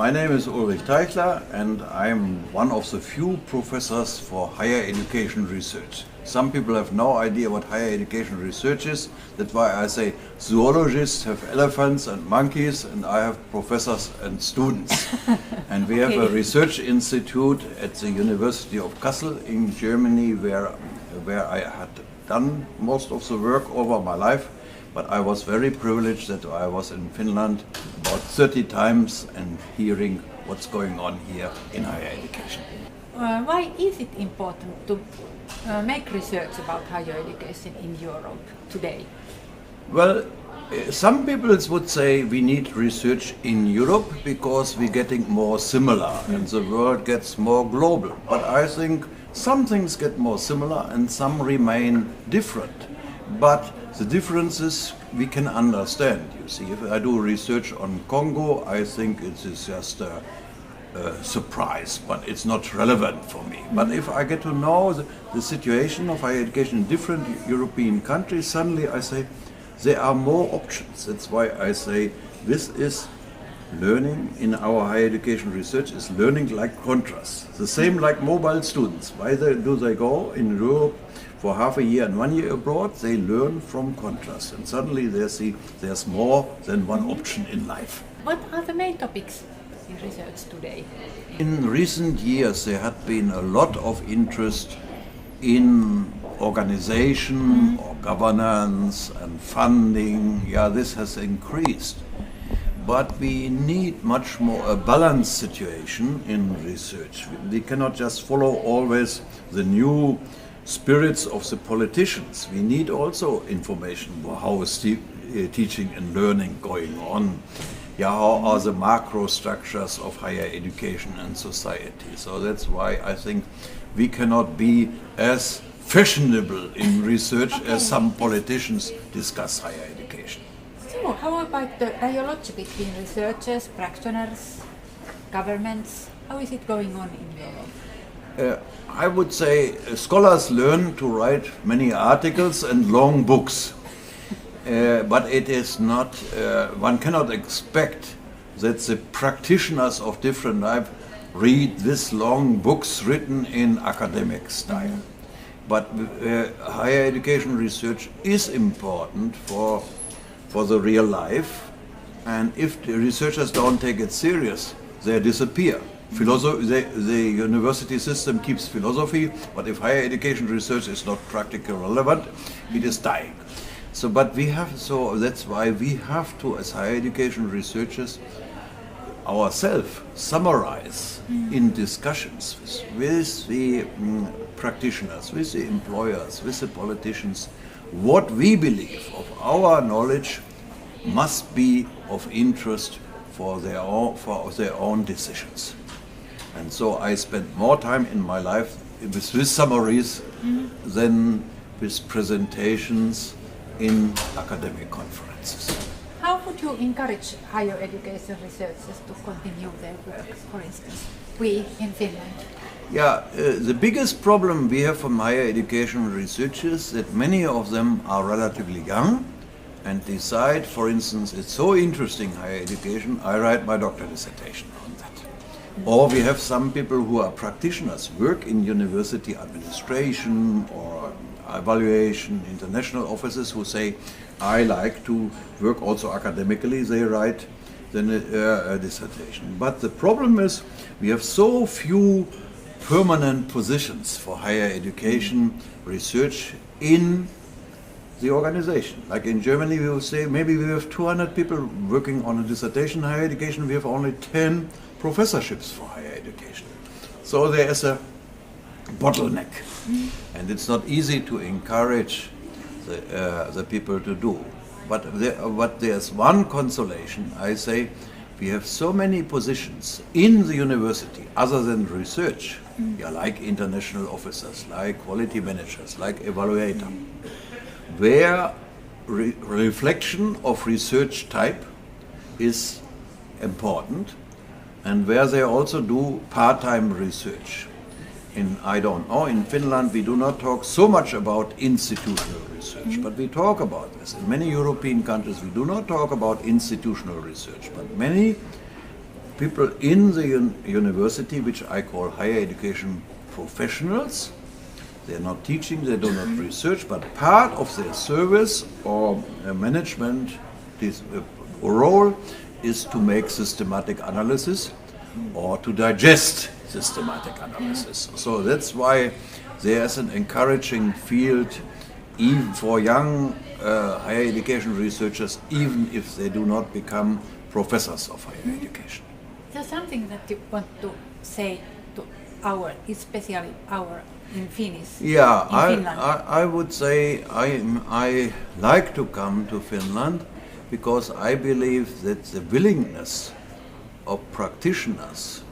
my name is Ulrich Teichler and I'm one of the few professors for higher education research. Some people have no idea what higher education research is. That's why I say zoologists have elephants and monkeys and I have professors and students. And we have a research institute at the University of Kassel in Germany where I had done most of the work over my life. But I was very privileged that I was in Finland about 30 times and hearing what's going on here in higher education. Why is it important to make research about higher education in Europe today? Well, some people would say we need research in Europe because we're getting more similar and the world gets more global. But I think some things get more similar and some remain different. But the differences we can understand, you see. If I do research on Congo, I think it is just a surprise, but it's not relevant for me. But if I get to know the situation of higher education in different European countries, suddenly I say there are more options. That's why I say this is learning in our higher education research is learning like contrast. The same like mobile students. Why do they go in Europe for half a year and 1 year abroad? They learn from contrast and suddenly they see there's more than one option in life. What are the main topics in research today? In recent years there had been a lot of interest in organization or governance and funding. Yeah, this has increased. But we need much more a balanced situation in research. We cannot just follow always the new spirits of the politicians. We need also information about how is teaching and learning going on. Yeah, how are the macro structures of higher education and society. So that's why I think we cannot be as fashionable in research as some politicians discuss higher education. So how about the dialogue between researchers, practitioners, governments? How is it going on in Europe? I would say scholars learn to write many articles and long books, but it is not, one cannot expect that the practitioners of different type read this long books written in academic style. But higher education research is important for the real life, and if the researchers don't take it serious, they disappear. The university system keeps philosophy, but if higher education research is not practically relevant, it is dying. So that's why we have to, as higher education researchers, ourselves summarize in discussions with the practitioners, with the employers, with the politicians, what we believe of our knowledge must be of interest for their own decisions. And so I spent more time in my life with summaries than with presentations in academic conferences. How would you encourage higher education researchers to continue their work, for instance, we in Finland? Yeah, the biggest problem we have from higher education researchers is that many of them are relatively young and decide, for instance, it's so interesting higher education, I write my doctoral dissertation on that. Or we have some people who are practitioners, work in university administration or evaluation, international offices who say, I like to work also academically, they write then a dissertation. But the problem is we have so few permanent positions for higher education research in the organization. Like in Germany, we will say maybe we have 200 people working on a dissertation in higher education, we have only 10 professorships for higher education. So there is a bottleneck, and it's not easy to encourage the people to do. But there's one consolation, I say, we have so many positions in the university other than research, like international officers, like quality managers, like evaluator, where reflection of research type is important and where they also do part-time research. In Finland we do not talk so much about institutional research, but we talk about this. In many European countries we do not talk about institutional research, but many people in the university, which I call higher education professionals. They are not teaching, they do not research, but part of their service or management role is to make systematic analysis or to digest systematic analysis. So that's why there's an encouraging field even for young higher education researchers, even if they do not become professors of higher education. Is there something that you want to say to especially in Finnish? Yeah, in Finland? I would say I like to come to Finland because I believe that the willingness of practitioners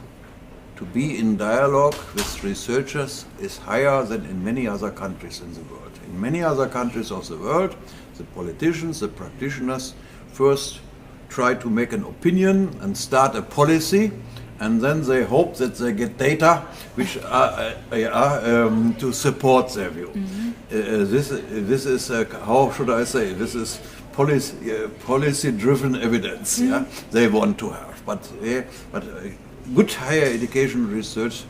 to be in dialogue with researchers is higher than in many other countries in the world. In many other countries of the world, the politicians, the practitioners first try to make an opinion and start a policy, and then they hope that they get data which are to support their view. This is how should I say? This is policy-driven evidence. Yeah, they want to have, but good higher education research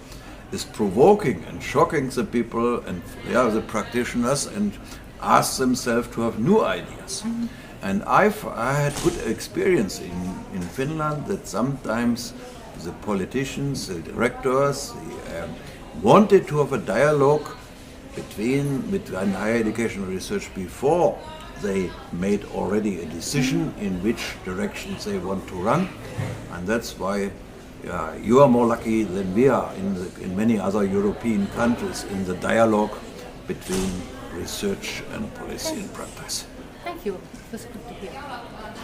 is provoking and shocking the people and the practitioners and ask themselves to have new ideas. And I had good experience in Finland that sometimes the politicians, the directors, wanted to have a dialogue between higher education research before they made already a decision in which directions they want to run. And that's why you are more lucky than we are in many other European countries in the dialogue between research and policy and practice. Thank you. It was good to hear.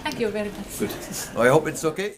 Thank you very much. Good. I hope it's okay.